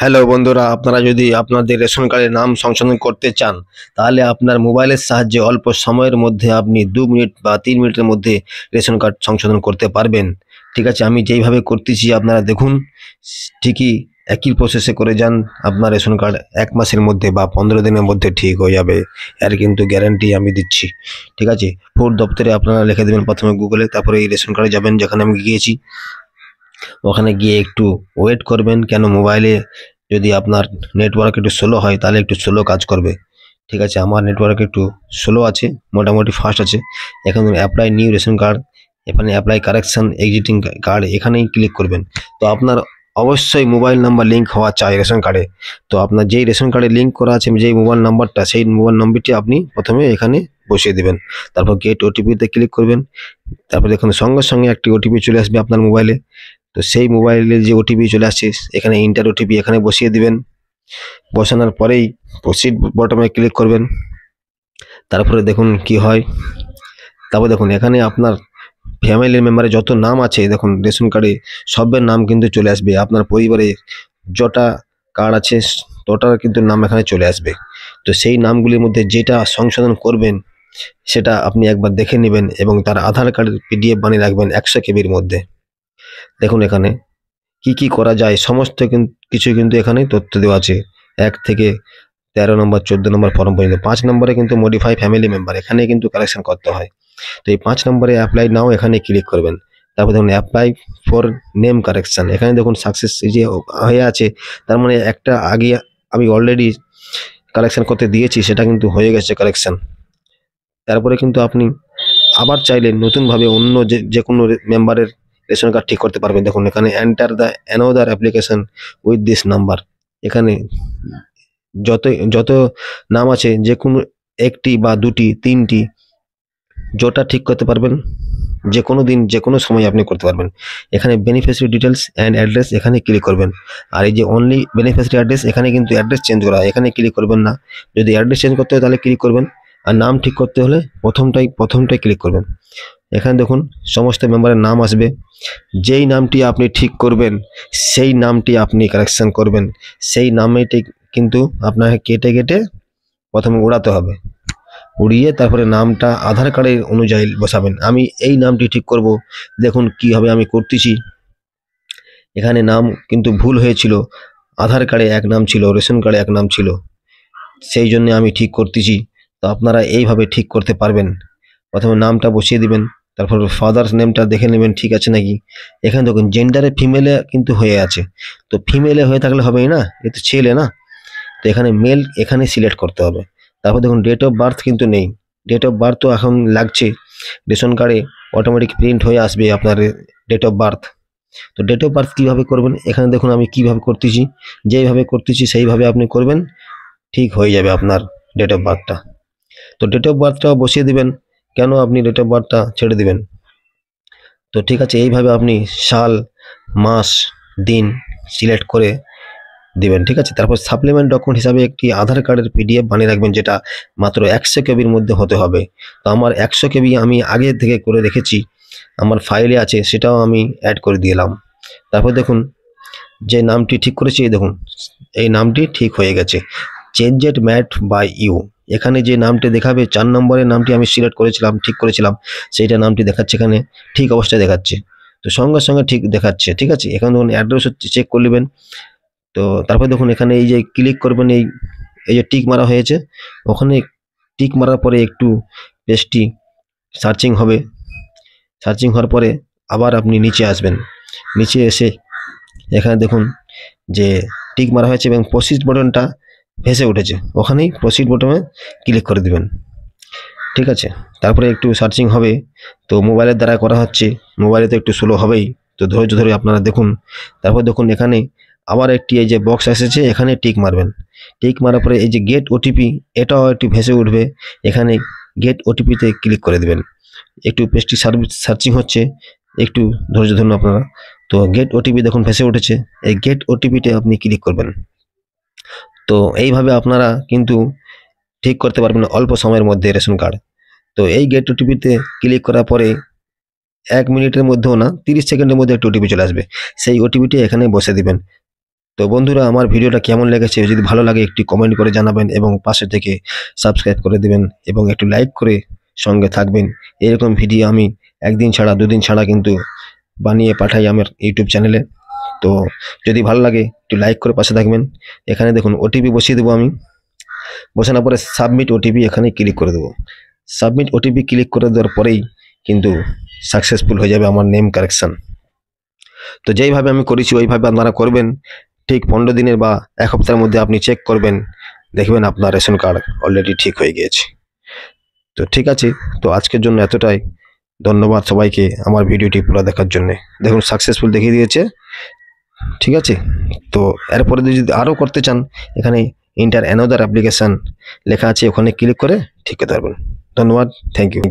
Hello বন্ধুরা, আপনারা যদি আপনাদের রেশন কার্ডের নাম সংশোধন করতে চান, তাহলে আপনার মোবাইলের সাহায্যে অল্প সময়ের মধ্যে আপনি 2 মিনিট বা 3 মিনিটের মধ্যে রেশন কার্ড সংশোধন করতে পারবেন। ঠিক আছে, আমি যেইভাবে করতেছি আপনারা দেখুন, ঠিকই একই প্রসেসে করে যান। আপনার রেশন কার্ড 1 মাসের মধ্যে বা 15 দিনের মধ্যে ঠিক হয়ে যাবে, এর কিন্তু গ্যারান্টি আমি দিচ্ছি। ঠিক আছে, ফুড দপ্তরে আপনারা লিখে দেবেন প্রথমে গুগলে, তারপরে এই রেশন কার্ডে যাবেন যেখানে আমি গিয়েছি। ওখানে গিয়ে একটু ওয়েট করবেন, কেন মোবাইলে যদি আপনার নেটওয়ার্ক একটু স্লো হয় তাহলে একটু স্লো কাজ করবে। ঠিক আছে, আমার নেটওয়ার্ক একটু স্লো আছে, মোটামুটি ফাস্ট আছে। এখন অ্যাপ্লাই নিউ রেশন কার্ড, এখানে অ্যাপ্লাই কারেকশন এক্সিস্টিং কার্ড, এখানেই ক্লিক করবেন। তো আপনার অবশ্যই মোবাইল নাম্বার লিঙ্ক হওয়া চাই রেশন কার্ডে। তো আপনার যেই রেশন কার্ডে লিঙ্ক করা আছে যেই মোবাইল নাম্বারটা, সেই মোবাইল নম্বরটি আপনি প্রথমে এখানে বসিয়ে দেবেন। তারপর গেট ওটিপিতে ক্লিক করবেন। তারপর দেখুন সঙ্গে সঙ্গে একটি ওটিপি চলে আসবে আপনার মোবাইলে। তো সেই মোবাইলে যে ওটিপি চলে আসছে, এখানে ইন্টার ওটিপি এখানে বসিয়ে দিবেন। বসানোর পরেই প্রসিড বটমে ক্লিক করবেন। তারপরে দেখুন কি হয়। তারপর দেখুন এখানে আপনার ফ্যামিলি মেম্বারের যত নাম আছে, দেখুন রেশন কার্ডে সবের নাম কিন্তু চলে আসবে। আপনার পরিবারে যটা কার্ড আছে তটার কিন্তু নাম এখানে চলে আসবে। তো সেই নামগুলির মধ্যে যেটা সংশোধন করবেন সেটা আপনি একবার দেখে নেবেন এবং তার আধার কার্ডের পিডিএফ বানিয়ে রাখবেন 100 কেবির মধ্যে। দেখুন এখানে কি কি করা যায় সমস্ত কিছু কিন্তু এখানে তথ্য দেওয়া আছে। 1 থেকে 13 নম্বর 14 নম্বর ফর্ম পর্যন্ত। 5 নম্বরে কিন্তু মডিফাই ফ্যামিলি মেম্বার, এখানে কিন্তু কালেকশন করতে হয়। তো এই 5 নম্বরে অ্যাপ্লাই নাও এখানে ক্লিক করবেন। তারপর দেখুন অ্যাপ্লাই ফর নেম কারেকশন, এখানে দেখুন সাকসেস যে হয়ে আছে, তার মানে একটা আগে আমি অলরেডি কালেকশন করতে দিয়েছি, সেটা কিন্তু হয়ে গেছে কালেকশন। তারপরে কিন্তু আপনি আবার চাইলে নতুনভাবে অন্য যে কোনো মেম্বারের রেশন কার্ড ঠিক করতে পারবেন। দেখুন এখানে enter the another application with this number, এখানে যত যত নাম আছে যে কোনো একটি বা দুটি তিনটি যেটা ঠিক করতে পারবেন, যে কোনো দিন যে কোনো সময় আপনি করতে পারবেন। এখানে বেনিফিশিয়ারি ডিটেলস অ্যান্ড অ্যাড্রেস এখানে ক্লিক করবেন। আর এই যে অনলি বেনিফিশিয়ারি অ্যাড্রেস, এখানে কিন্তু অ্যাড্রেস চেঞ্জ করা হয়, এখানে ক্লিক করবেন না। যদি অ্যাড্রেস চেঞ্জ করতে হয় তাহলে ক্লিক করবেন, আর নাম ঠিক করতে হলে প্রথমটাই ক্লিক করবেন। এখানে দেখুন সমস্ত মেম্বারের নাম আসবে। যেই নামটি আপনি ঠিক করবেন সেই নামটি আপনি কারেকশন করবেন। সেই নামটি কিন্তু আপনাকে কেটে কেটে প্রথমে উড়াতে হবে, উড়িয়ে তারপরে নামটা আধার কার্ডের অনুযায়ী বসাবেন। আমি এই নামটি ঠিক করব, দেখুন কিভাবে আমি করতেছি। এখানে নাম কিন্তু ভুল হয়েছিল, আধার কার্ডে এক নাম ছিল, রেশন কার্ডে এক নাম ছিল, সেই জন্য আমি ঠিক করতেছি। তো আপনারা এইভাবে ঠিক করতে পারবেন। প্রথমে নামটা বসিয়ে দিবেন, তারপর ফাদার্স নেমটা দেখে নেবেন ঠিক আছে নাকি। এখানে দেখুন জেন্ডারে ফিমেলে কিন্তু হয়ে আছে, তো ফিমেলে হয়ে থাকলে হবেই না, এ তো ছেলে না। তো এখানে মেল এখানে সিলেক্ট করতে হবে। তারপর দেখুন ডেট অফ বার্থ কিন্তু নেই, ডেট অফ বার্থ তো এখন লাগছে। রেশন কার্ডে অটোমেটিক প্রিন্ট হয়ে আসবে আপনার ডেট অফ বার্থ। তো ডেট অফ বার্থ কীভাবে করবেন, এখানে দেখুন আমি কিভাবে করতেছি, যেইভাবে করতেছি সেইভাবে আপনি করবেন, ঠিক হয়ে যাবে আপনার ডেট অফ বার্থটা। তো ডেট অফ বার্থটাও বসিয়ে দিবেন, কেন আপনি ডেট অফ বার্থটা ছেড়ে দিবেন। তো ঠিক আছে, এইভাবে আপনি সাল, মাস, দিন সিলেক্ট করে দিবেন। ঠিক আছে, তারপর সাপ্লিমেন্ট ডকুমেন্ট হিসাবে একটি আধার কার্ডের পিডিএফ বানিয়ে রাখবেন, যেটা মাত্র 100 কেবির মধ্যে হতে হবে। তো আমার 100 কেবি আমি আগে থেকে করে রেখেছি, আমার ফাইলে আছে, সেটাও আমি অ্যাড করে দিলাম। তারপর দেখুন যে নামটি ঠিক করেছি, দেখুন এই নামটি ঠিক হয়ে গেছে। চেঞ্জেড ম্যাট বাই ইউ, এখানে যে নামটি দেখাবে 4 নম্বরের নামটি আমি সিলেক্ট করেছিলাম, ঠিক করেছিলাম, সেইটা নামটি দেখাচ্ছে এখানে, ঠিক অবস্থায় দেখাচ্ছে। তো সঙ্গে সঙ্গে ঠিক দেখাচ্ছে। ঠিক আছে, এখানে দেখুন অ্যাড্রেস চেক করে নেবেন। তো তারপর দেখুন এখানে এই যে ক্লিক করবেন, এই এই যে টিক মারা হয়েছে, ওখানে টিক মারার পরে একটু পেজটি সার্চিং হবে। সার্চিং হওয়ার পরে আবার আপনি নিচে আসবেন। নিচে এসে এখানে দেখুন যে টিক মারা হয়েছে এবং প্রসিড বটনটা ভেসে উঠেছে, ওখানেই প্রসিড বটনে ক্লিক করে দিবেন। ঠিক আছে, তারপরে একটু সার্চিং হবে। তো মোবাইলের দ্বারা করা হচ্ছে, মোবাইলে তো একটু স্লো হবেই, তো ধৈর্য ধরে আপনারা দেখুন। তারপর দেখুন এখানে আবার একটি এই যে বক্স এসেছে, এখানে টিক মারবেন। টিক মারার পরে এই যে গেট ওটিপি, এটাও একটু ভেসে উঠবে, এখানে গেট ওটিপিতে ক্লিক করে দেবেন। একটু পেজটি সার্চিং হচ্ছে, একটু ধৈর্য ধরুন আপনারা। তো গেট ওটিপি দেখুন ভেসে উঠেছে, এই গেট ওটিপিতে আপনি ক্লিক করবেন। তো এইভাবে আপনারা কিন্তু ঠিক করতে পারবেন অল্প সময়ের মধ্যে রেশন কার্ড। তো এই গেট ওটিপিতে ক্লিক করার পরে 1 মিনিটের মধ্যেও না, 30 সেকেন্ডের মধ্যে একটা ওটিপি চলে আসবে, সেই ওটিপিটি এখানে বসে দিবেন। তো বন্ধুরা, আমার ভিডিওটা কেমন লেগেছে যদি ভালো লাগে একটি কমেন্ট করে জানাবেন এবং পাশে থেকে সাবস্ক্রাইব করে দেবেন এবং একটু লাইক করে সঙ্গে থাকবেন। এরকম ভিডিও আমি একদিন ছাড়া দুদিন ছাড়া কিন্তু বানিয়ে পাঠাই আমার ইউটিউব চ্যানেলে। তো যদি ভালো লাগে একটু লাইক করে পাশে থাকবেন। এখানে দেখুন ওটিপি বসিয়ে দেবো আমি। বসানোর পরে সাবমিট ওটিপি এখানে ক্লিক করে দেবো। সাবমিট ওটিপি ক্লিক করে দেওয়ার পরেই কিন্তু সাকসেসফুল হয়ে যাবে আমার নেম কারেকশন। তো যেইভাবে আমি করেছি ওইভাবে আপনারা করবেন। ঠিক 15 দিনের বা 1 সপ্তাহের মধ্যে আপনি চেক করবেন, দেখবেন আপনার রেশন কার্ড অলরেডি ঠিক হয়ে গিয়েছে। তো ঠিক আছে, তো আজকের জন্য এতটাই। ধন্যবাদ সবাইকে আমার ভিডিওটি পুরো দেখার জন্য। দেখুন সাকসেসফুল দেখিয়ে দিয়েছে। ঠিক আছে, তো এরপরে যদি আরও করতে চান, এখানে ইন্টার অ্যানাদার অ্যাপ্লিকেশান লেখা আছে, ওখানে ক্লিক করে ঠিক করতে পারবেন। ধন্যবাদ, থ্যাংক ইউ।